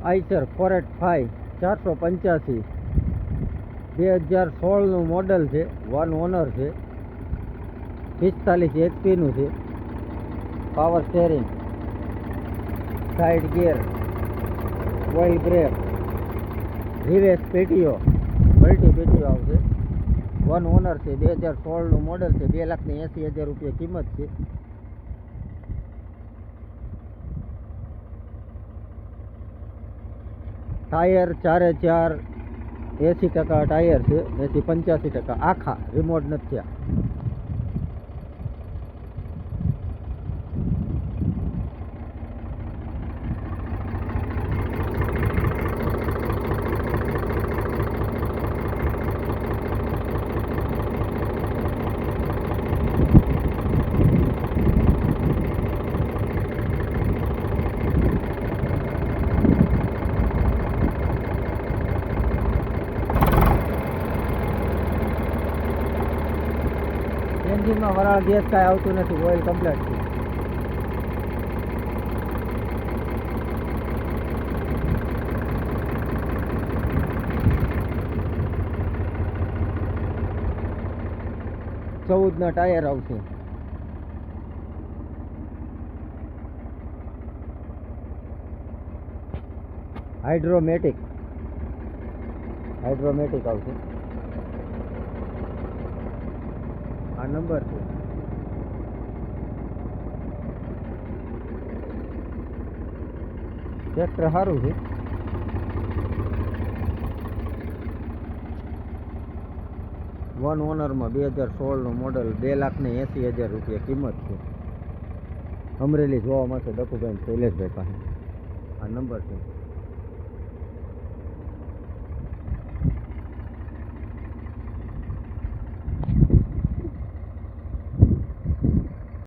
Eicher 485 485 2016નું model છે, 1 honour છે, 45 એચપીનું છે, power steering, side gear, oil brake, reverse પેટીઓ, મલ્ટી પેટીઓ આવશે, 1 ઓનર છે, 2016નું મોડલ છે, 2,80,000 રૂપિયા કિંમત છે. ટાયર 4 80% ટાયર છે, 85% આખા, રિમોટ નથી થયા. એન્જિનમાં વરાળ ગેસ કાંઈ આવતું નથી, ઓઇલ કમ્પ્લીટ છે. ચૌદના ટાયર આવશે. હાઇડ્રોમેટિક આવશે. આ નંબર છે. ટ્રેક્ટર સારું છે. વન ઓનરમાં 2016નું મોડલ, 2,80,000 રૂપિયા કિંમત છે. અમરેલી જોવા મળશે દકુભાઈ શૈલેષભાઈ પાસે. આ નંબર છે.